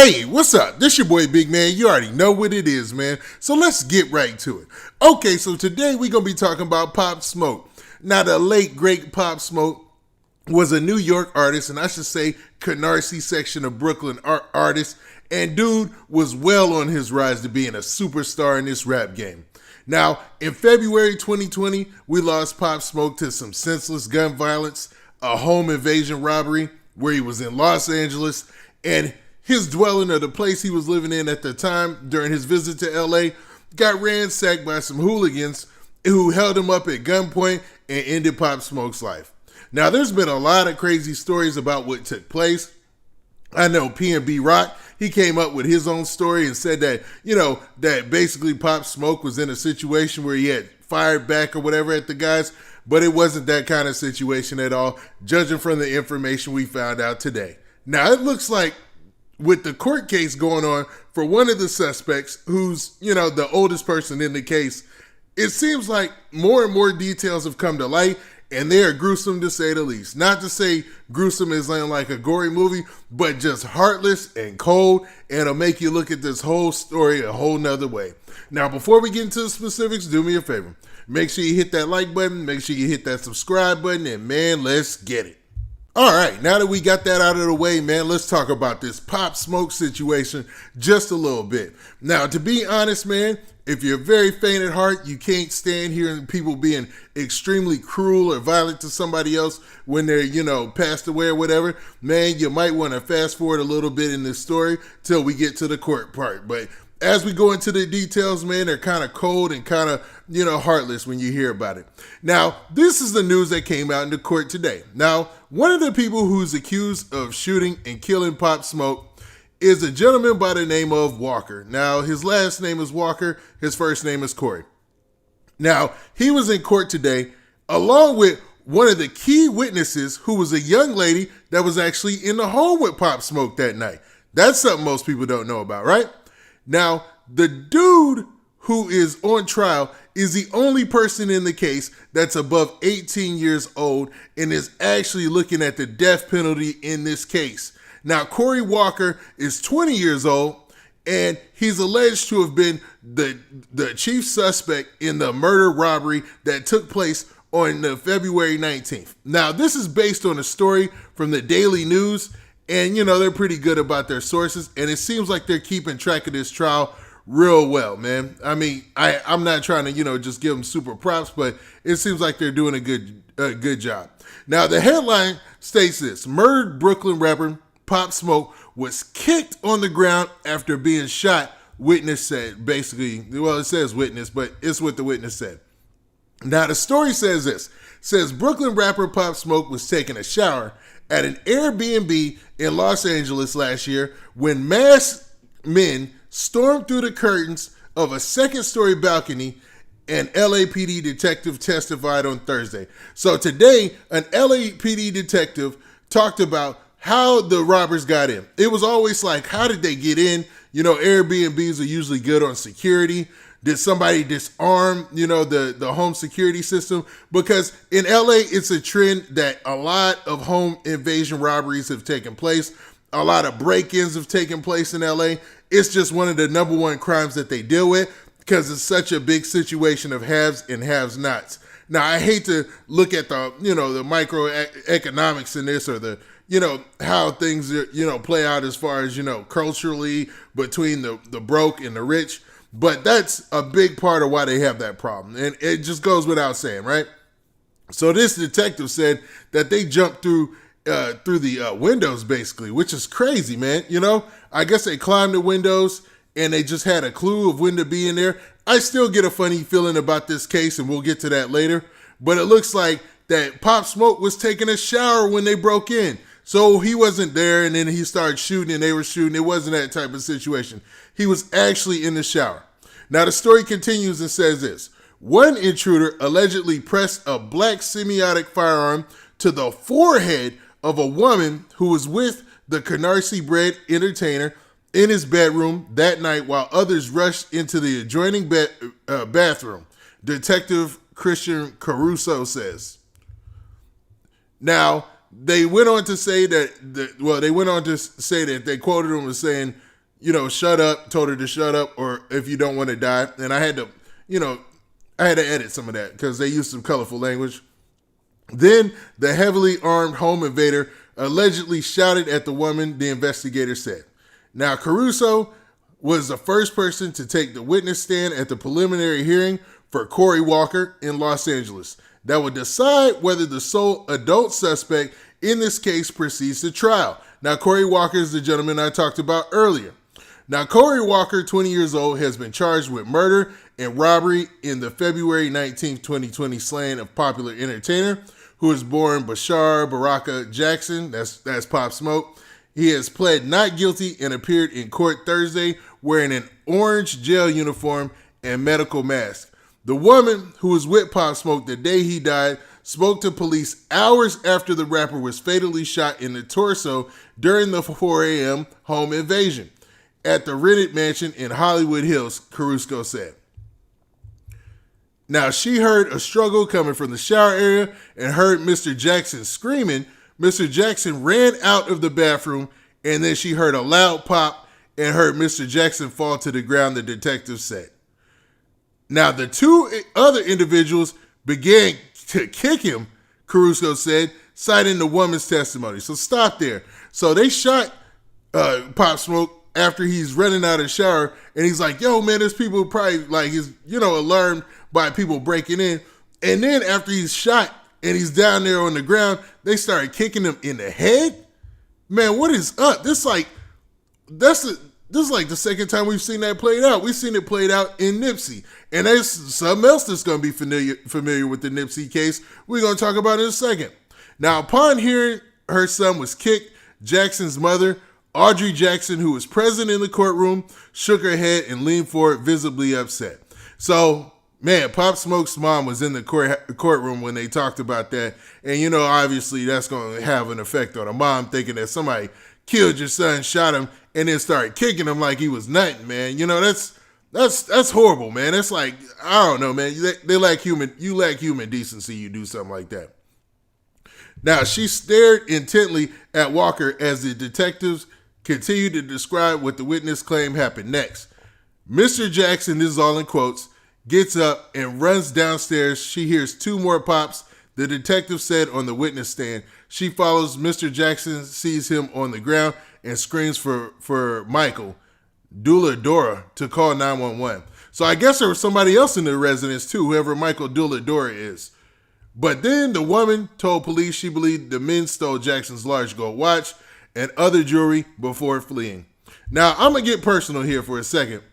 Hey, what's up? This your boy Big Man. You already know what it is, man. So let's get right to it. Okay, so today we're going to be talking about Pop Smoke. Now, the late, great Pop Smoke was a New York artist, and I should say Canarsie section of Brooklyn artist, and dude was well on his rise to being a superstar in this rap game. Now, in February 2020, we lost Pop Smoke to some senseless gun violence, a home invasion robbery where he was in Los Angeles, and his dwelling or the place he was living in at the time during his visit to LA got ransacked by some hooligans who held him up at gunpoint and ended Pop Smoke's life. Now, there's been a lot of crazy stories about what took place. I know PNB Rock, he came up with his own story and said that, that basically Pop Smoke was in a situation where he had fired back or whatever at the guys, but it wasn't that kind of situation at all, judging from the information we found out today. Now, it looks like with the court case going on for one of the suspects, who's, the oldest person in the case, it seems like more and more details have come to light, and they are gruesome to say the least. Not to say gruesome is like a gory movie, but just heartless and cold, and it'll make you look at this whole story a whole nother way. Now, before we get into the specifics, do me a favor. Make sure you hit that like button, make sure you hit that subscribe button, and man, let's get it. All right, now that we got that out of the way, man, let's talk about this Pop Smoke situation just a little bit. Now, to be honest, man, if you're very faint at heart, you can't stand hearing people being extremely cruel or violent to somebody else when they're, passed away or whatever, man, you might want to fast forward a little bit in this story till we get to the court part. But as we go into the details, man, they're kind of cold and kind of, heartless when you hear about it. Now, this is the news that came out in the court today. Now, one of the people who's accused of shooting and killing Pop Smoke is a gentleman by the name of Walker. Now, his last name is Walker. His first name is Corey. Now, he was in court today along with one of the key witnesses who was a young lady that was actually in the home with Pop Smoke that night. That's something most people don't know about, right? Now, the dude who is on trial is the only person in the case that's above 18 years old and is actually looking at the death penalty in this case. Now, Corey Walker is 20 years old, and he's alleged to have been the chief suspect in the murder robbery that took place on February 19th. Now, this is based on a story from the Daily News, and, they're pretty good about their sources, and it seems like they're keeping track of this trial real well, man. I mean, I'm not trying to, just give them super props, but it seems like they're doing a good job. Now, the headline states this: murdered Brooklyn rapper Pop Smoke was kicked on the ground after being shot, witness said. Basically, well, it says witness, but it's what the witness said. Now, the story says this. Says Brooklyn rapper Pop Smoke was taking a shower at an Airbnb in Los Angeles last year when masked men stormed through the curtains of a second-story balcony, an LAPD detective testified on Thursday. So today, an LAPD detective talked about how the robbers got in. It was always like, how did they get in? Airbnbs are usually good on security. Did somebody disarm, the home security system? Because in LA, it's a trend that a lot of home invasion robberies have taken place. A lot of break-ins have taken place in LA. It's just one of the number one crimes that they deal with because it's such a big situation of haves and have-nots. Now, I hate to look at the, the microeconomics in this or the, how things, play out as far as, culturally between the broke and the rich. But that's a big part of why they have that problem. And it just goes without saying, right? So this detective said that they jumped through the windows, basically, which is crazy, man. I guess they climbed the windows and they just had a clue of when to be in there. I still get a funny feeling about this case, and we'll get to that later. But it looks like that Pop Smoke was taking a shower when they broke in. So he wasn't there, and then he started shooting, and they were shooting. It wasn't that type of situation. He was actually in the shower. Now, the story continues and says this. One intruder allegedly pressed a black semiotic firearm to the forehead of a woman who was with the Canarsie bred entertainer in his bedroom that night while others rushed into the adjoining bathroom, Detective Christian Caruso says. Now, they went on to say that, they quoted him as saying shut up, told her to shut up, or if you don't want to die. And I had to, edit some of that because they used some colorful language. Then the heavily armed home invader allegedly shouted at the woman, the investigator said. Now, Caruso was the first person to take the witness stand at the preliminary hearing for Corey Walker in Los Angeles that would decide whether the sole adult suspect in this case proceeds to trial. Now, Corey Walker is the gentleman I talked about earlier. Now, Corey Walker, 20 years old, has been charged with murder and robbery in the February 19, 2020 slaying of popular entertainer who was born Bashar Baraka Jackson. That's Pop Smoke. He has pled not guilty and appeared in court Thursday wearing an orange jail uniform and medical mask. The woman who was with Pop Smoke the day he died spoke to police hours after the rapper was fatally shot in the torso during the 4 a.m. home invasion at the rented mansion in Hollywood Hills, Caruso said. Now, she heard a struggle coming from the shower area and heard Mr. Jackson screaming. Mr. Jackson ran out of the bathroom, and then she heard a loud pop and heard Mr. Jackson fall to the ground, the detective said. Now, the two other individuals began to kick him, Caruso said, citing the woman's testimony. So stop there. So they shot Pop Smoke after he's running out of the shower, and he's like, yo, man, there's people probably like he's, alarmed by people breaking in. And then after he's shot and he's down there on the ground, they started kicking him in the head. Man, what is up? This is like the second time we've seen that played out. We've seen it played out in Nipsey. And there's something else that's going to be familiar with the Nipsey case we're going to talk about in a second. Now, upon hearing her son was kicked, Jackson's mother, Audrey Jackson, who was present in the courtroom, shook her head and leaned forward, visibly upset. So, man, Pop Smoke's mom was in the courtroom when they talked about that. And, obviously that's going to have an effect on a mom thinking that somebody killed your son, shot him, and then started kicking him like he was nothing, man. That's horrible, man. It's like, I don't know, man. You lack human decency, you do something like that. Now, she stared intently at Walker as the detectives continued to describe what the witness claimed happened next. Mr. Jackson, this is all in quotes, gets up and runs downstairs. She hears two more pops, the detective said on the witness stand. She follows Mr. Jackson, sees him on the ground, and screams for Michael Dula-Dora to call 911. So I guess there was somebody else in the residence too, whoever Michael Dula-Dora is. But then the woman told police she believed the men stole Jackson's large gold watch and other jewelry before fleeing. Now, I'm going to get personal here for a second,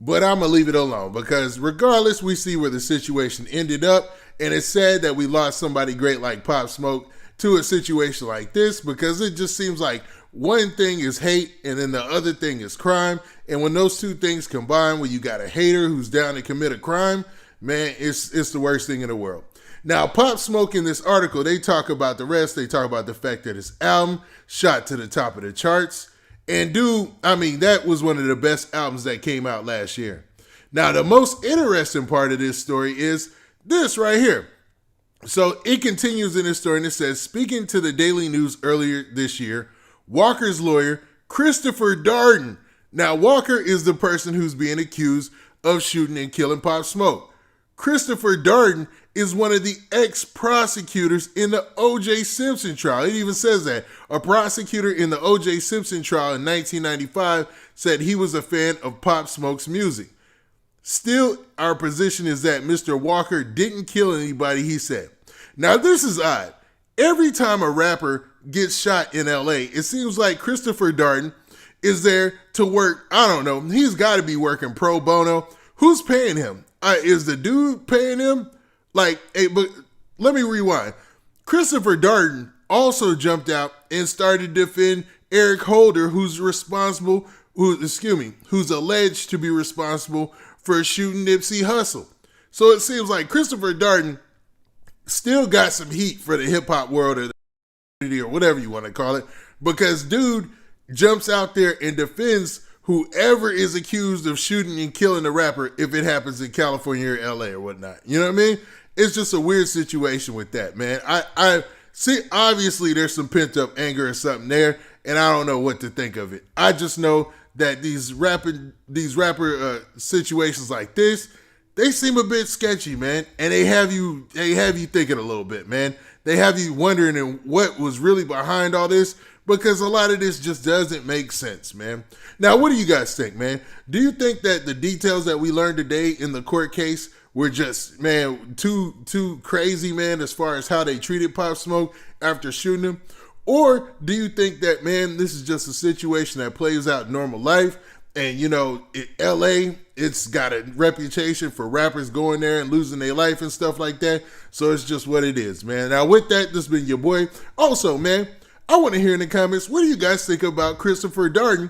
but I'm going to leave it alone because regardless, we see where the situation ended up, and it's sad that we lost somebody great like Pop Smoke to a situation like this because it just seems like one thing is hate and then the other thing is crime. And when those two things combine, when you got a hater who's down to commit a crime, man, it's the worst thing in the world. Now, Pop Smoke in this article, they talk about the rest. They talk about the fact that his album shot to the top of the charts. And dude, that was one of the best albums that came out last year. Now, the most interesting part of this story is this right here. So it continues in this story and it says, speaking to the Daily News earlier this year, Walker's lawyer, Christopher Darden. Now, Walker is the person who's being accused of shooting and killing Pop Smoke. Christopher Darden is one of the ex-prosecutors in the O.J. Simpson trial. It even says that. A prosecutor in the O.J. Simpson trial in 1995 said he was a fan of Pop Smoke's music. Still, our position is that Mr. Walker didn't kill anybody, he said. Now, this is odd. Every time a rapper gets shot in L.A., it seems like Christopher Darden is there to work, I don't know, he's got to be working pro bono. Who's paying him? Is the dude paying him? But let me rewind. Christopher Darden also jumped out and started to defend Eric Holder, who's alleged to be responsible for shooting Nipsey Hussle. So it seems like Christopher Darden still got some heat for the hip hop world or whatever you want to call it, because dude jumps out there and defends whoever is accused of shooting and killing a rapper if it happens in California or LA or whatnot. You know what I mean? It's just a weird situation with that, man. I see, obviously there's some pent up anger or something there, and I don't know what to think of it. I just know that these rapper situations like this, they seem a bit sketchy, man, and they have you thinking a little bit, man. They have you wondering what was really behind all this, because a lot of this just doesn't make sense, man. Now, what do you guys think, man? Do you think that the details that we learned today in the court case were just, man, too crazy, man, as far as how they treated Pop Smoke after shooting him? Or do you think that, man, this is just a situation that plays out in normal life? And, you know, LA, it's got a reputation for rappers going there and losing their life and stuff like that. So it's just what it is, man. Now, with that, this has been your boy. Also, man, I want to hear in the comments, what do you guys think about Christopher Darden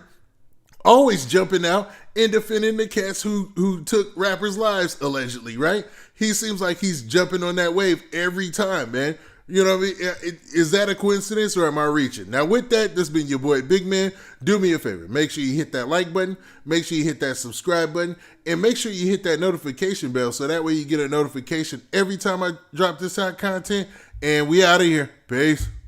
always jumping out and defending the cats who took rappers' lives, allegedly, right? He seems like he's jumping on that wave every time, man. You know what I mean? Is that a coincidence or am I reaching? Now, with that, this has been your boy, Big Man. Do me a favor. Make sure you hit that like button. Make sure you hit that subscribe button. And make sure you hit that notification bell so that way you get a notification every time I drop this hot content. And we out of here. Peace.